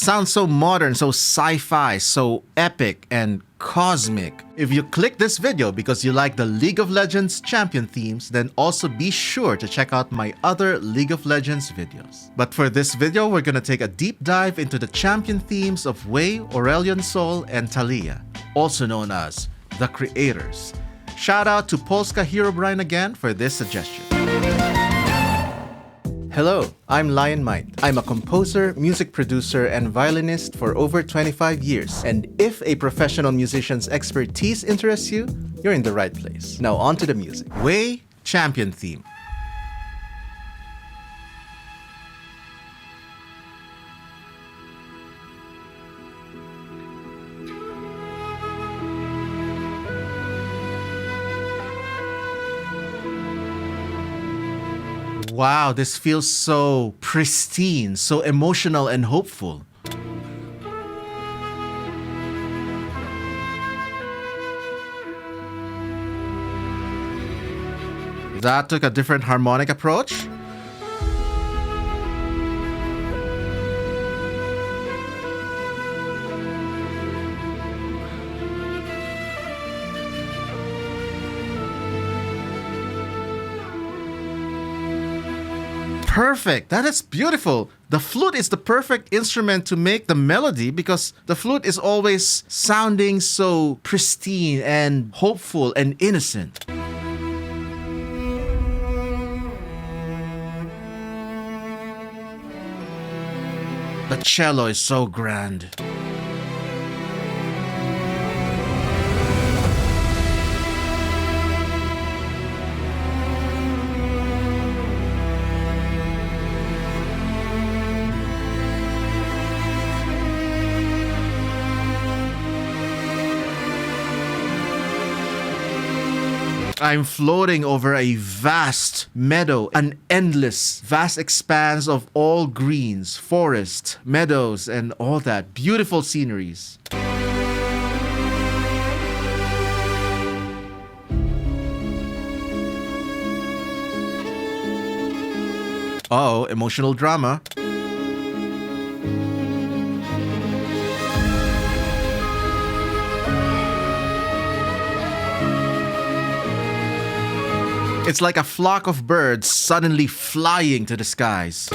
sounds so modern, so sci-fi, so epic and cosmic. If you click this video because you like the League of Legends champion themes, then also be sure to check out my other League of Legends videos. But for this video, we're gonna take a deep dive into the champion themes of Hwei, Aurelion Sol, and Taliyah, also known as the creators. Shout out to Polska Herobrine again for this suggestion. Hello, I'm Lionmight. I'm a composer, music producer, and violinist for over 25 years. And if a professional musician's expertise interests you, you're in the right place. Now on to the music. Hwei champion theme. Wow, this feels so pristine, so emotional and hopeful. That took a different harmonic approach. Perfect. That is beautiful. The flute is the perfect instrument to make the melody because the flute is always sounding so pristine and hopeful and innocent. The cello is so grand. I'm floating over a vast meadow, an endless, vast expanse of all greens, forests, meadows, and all that. Beautiful sceneries. Uh-oh, emotional drama. It's like a flock of birds suddenly flying to the skies.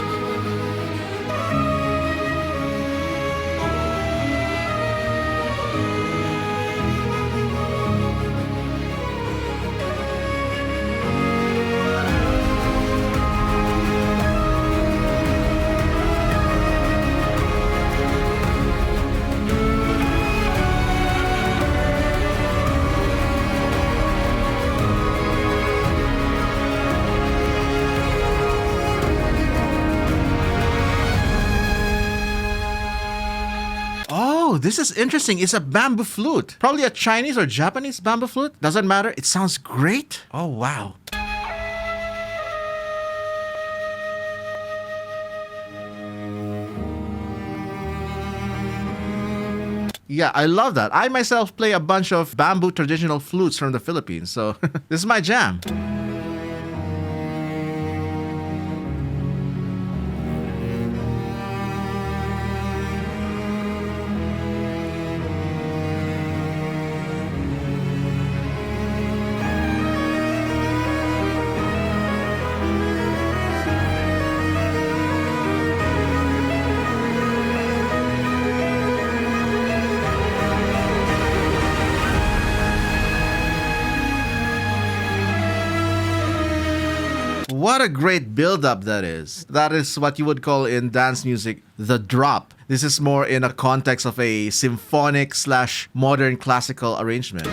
Oh, this is interesting. It's a bamboo flute. Probably a Chinese or Japanese bamboo flute. Doesn't matter. It sounds great. Oh, wow. Yeah, I love that. I myself play a bunch of bamboo traditional flutes from the Philippines, so this is my jam. What a great build-up that is. That is what you would call in dance music the drop. This is more in a context of a symphonic / modern classical arrangement.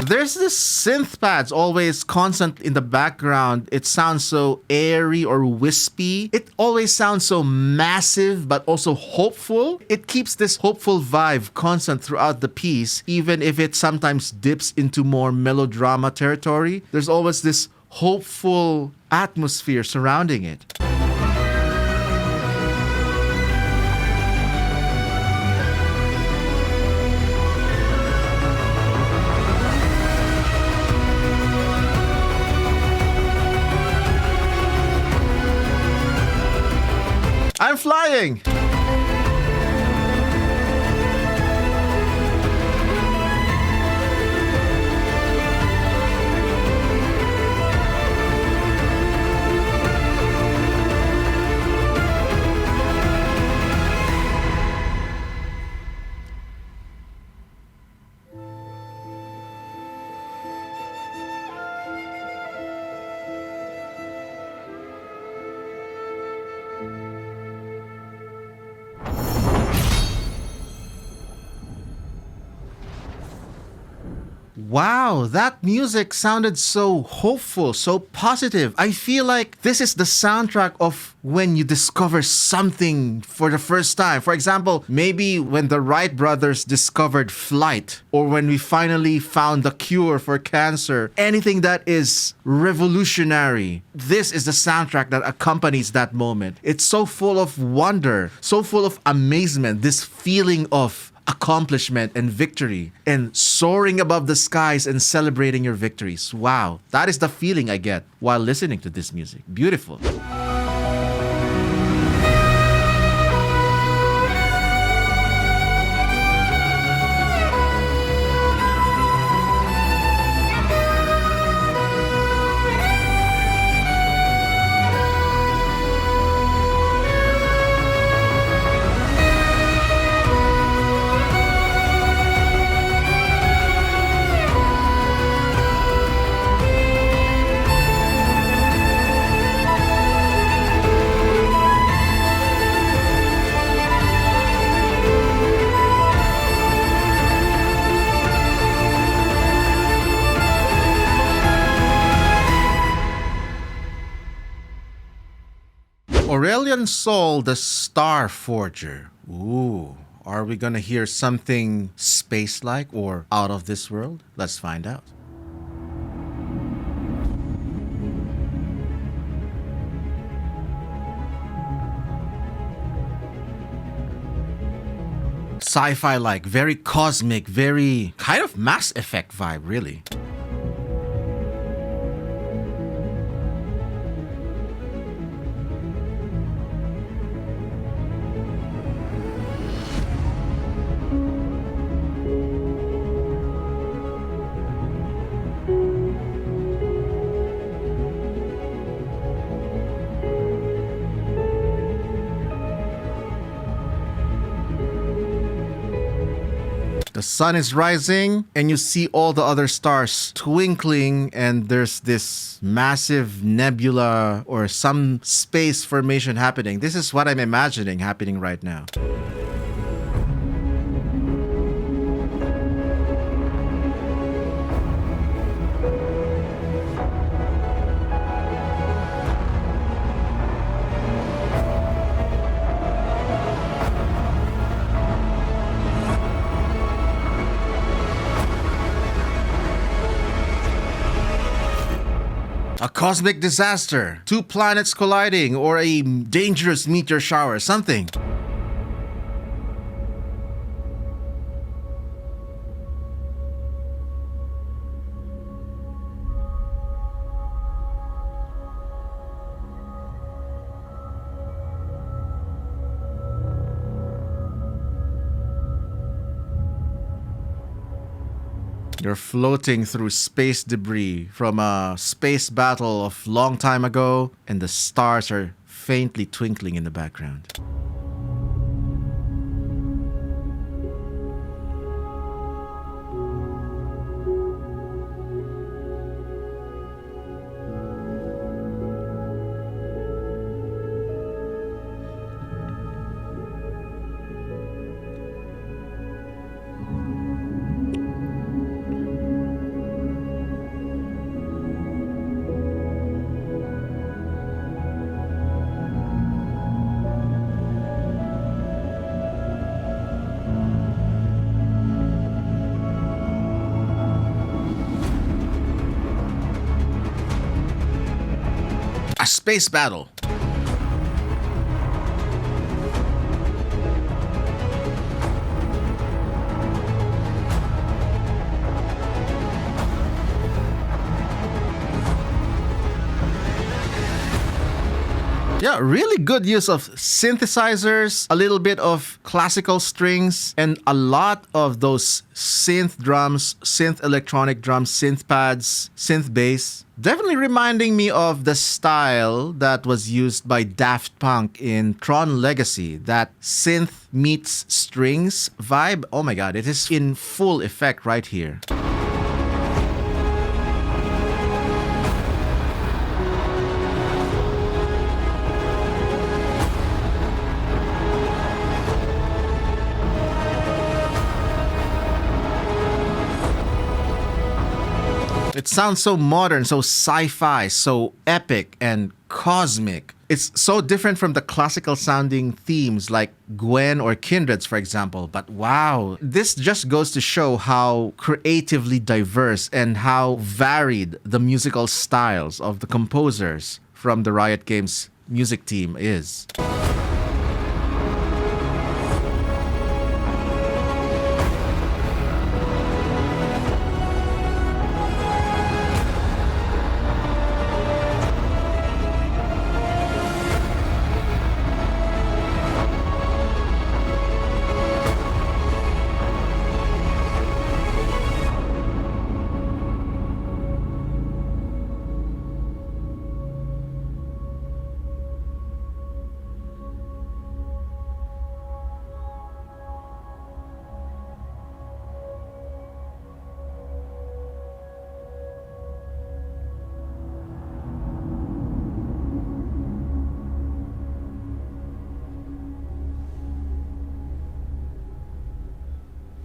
There's this synth pads always constant in the background, it sounds so airy or wispy. It always sounds so massive but also hopeful. It keeps this hopeful vibe constant throughout the piece, even if it sometimes dips into more melodrama territory. There's always this hopeful atmosphere surrounding it. I'm flying! Wow, that music sounded so hopeful, so positive. I feel like this is the soundtrack of when you discover something for the first time. For example, maybe when the Wright brothers discovered flight, or when we finally found the cure for cancer. Anything that is revolutionary. This is the soundtrack that accompanies that moment. It's so full of wonder, so full of amazement, this feeling of accomplishment and victory, and soaring above the skies and celebrating your victories. Wow, that is the feeling I get while listening to this music. Beautiful. Aurelion Sol, the Star Forger. Ooh, are we gonna hear something space-like or out of this world? Let's find out. Sci-fi like, very cosmic, very kind of Mass Effect vibe, really. The sun is rising and you see all the other stars twinkling, and there's this massive nebula or some space formation happening. This is what I'm imagining happening right now. A cosmic disaster, two planets colliding, or a dangerous meteor shower, something. You're floating through space debris from a space battle of long time ago, and the stars are faintly twinkling in the background. space battle. Yeah, really good use of synthesizers, a little bit of classical strings, and a lot of those synth drums, synth electronic drums, synth pads, synth bass. Definitely reminding me of the style that was used by Daft Punk in Tron Legacy. That synth meets strings vibe. Oh my god, it is in full effect right here. It sounds so modern, so sci-fi, so epic and cosmic. It's so different from the classical sounding themes like Gwen or Kindred's, for example. But wow, this just goes to show how creatively diverse and how varied the musical styles of the composers from the Riot Games music team is.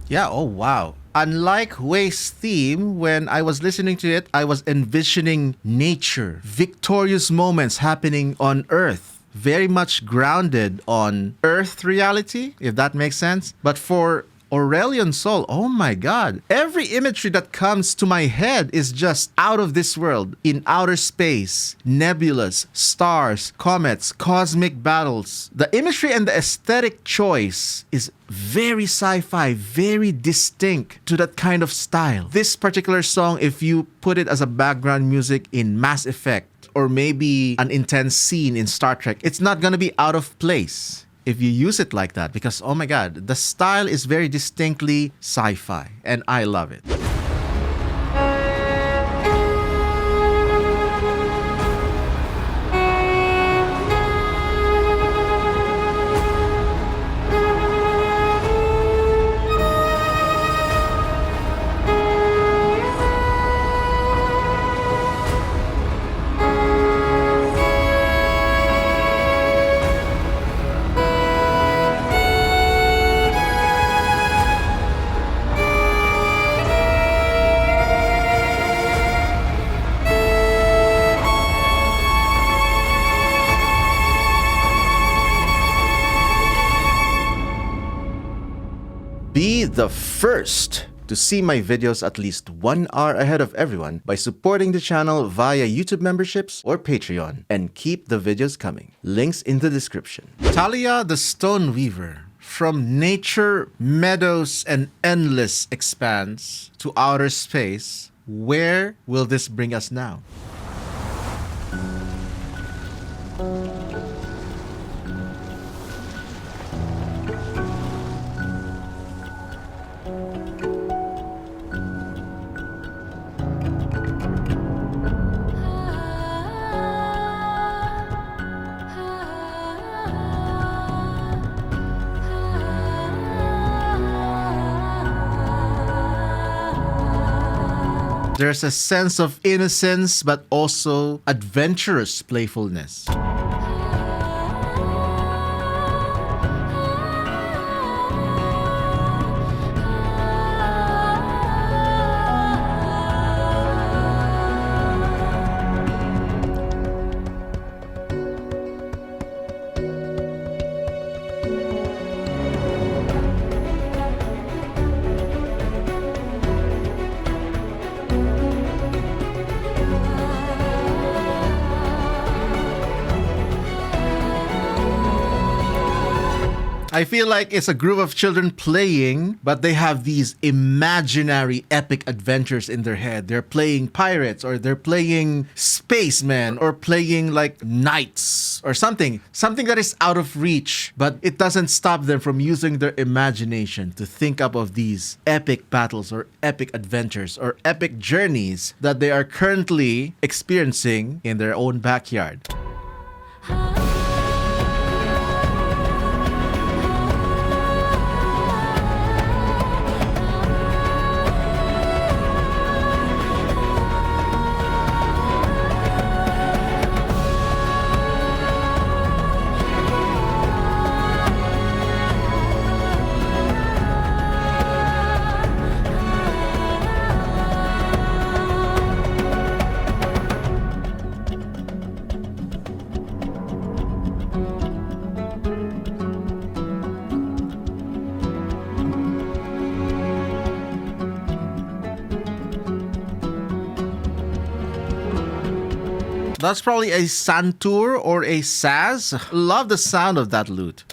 Yeah, oh wow. Unlike Hwei's theme, when I was listening to it, I was envisioning nature, victorious moments happening on Earth. Very much grounded on Earth reality, if that makes sense. But for Aurelion Sol, oh my god. Every imagery that comes to my head is just out of this world. In outer space, nebulas, stars, comets, cosmic battles. The imagery and the aesthetic choice is very sci-fi, very distinct to that kind of style. This particular song, if you put it as a background music in Mass Effect, or maybe an intense scene in Star Trek, it's not gonna be out of place if you use it like that, because oh my god, the style is very distinctly sci-fi, and I love it. Be the first to see my videos at least 1 hour ahead of everyone by supporting the channel via YouTube memberships or Patreon, and keep the videos coming. Links in the description. Taliyah the Stone Weaver. From nature, meadows, and endless expanse to outer space, where will this bring us now? There's a sense of innocence, but also adventurous playfulness. I feel like it's a group of children playing, but they have these imaginary epic adventures in their head. They're playing pirates, or they're playing spacemen, or playing like knights or something that is out of reach, but it doesn't stop them from using their imagination to think up of these epic battles or epic adventures or epic journeys that they are currently experiencing in their own backyard. That's probably a santur or a saz. Love the sound of that lute.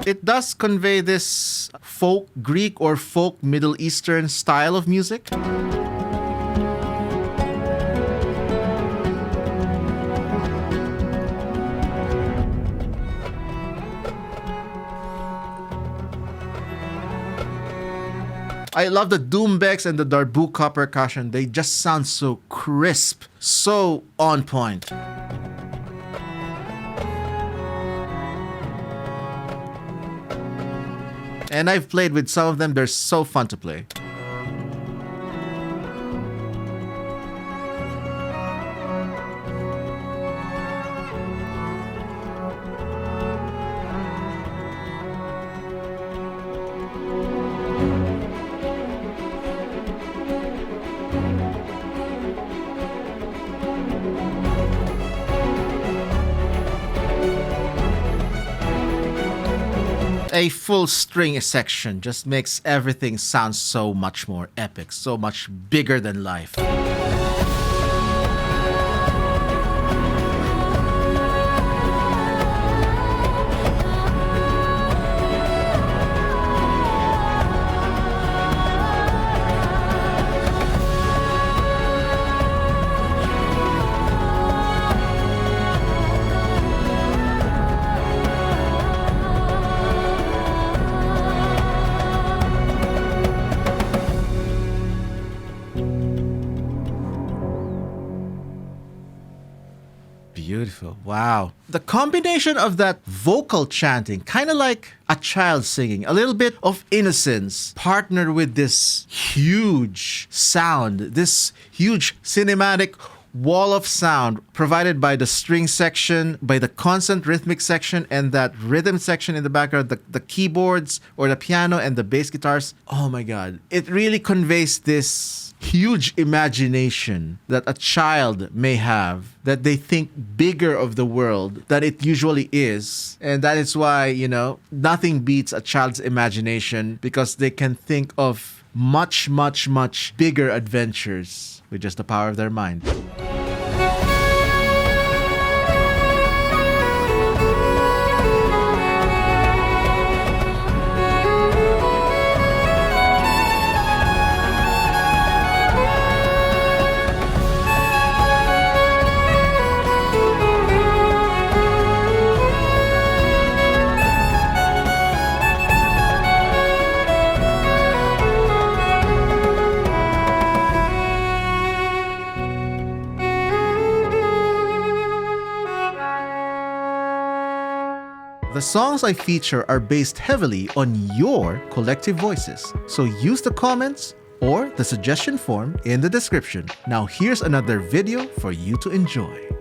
It does convey this folk Greek or folk Middle Eastern style of music. I love the doumbeks and the darbuka percussion. They just sound so crisp, so on point. And I've played with some of them. They're so fun to play. A full string section just makes everything sound so much more epic, so much bigger than life. Beautiful. Wow. The combination of that vocal chanting, kind of like a child singing, a little bit of innocence, partnered with this huge sound, this huge cinematic wall of sound provided by the string section, by the constant rhythmic section, and that rhythm section in the background, the keyboards or the piano and the bass guitars. Oh my God. It really conveys this huge imagination that a child may have, that they think bigger of the world than it usually is. And that is why, nothing beats a child's imagination, because they can think of much, much, much bigger adventures with just the power of their mind. The songs I feature are based heavily on your collective voices, so use the comments or the suggestion form in the description. Now here's another video for you to enjoy.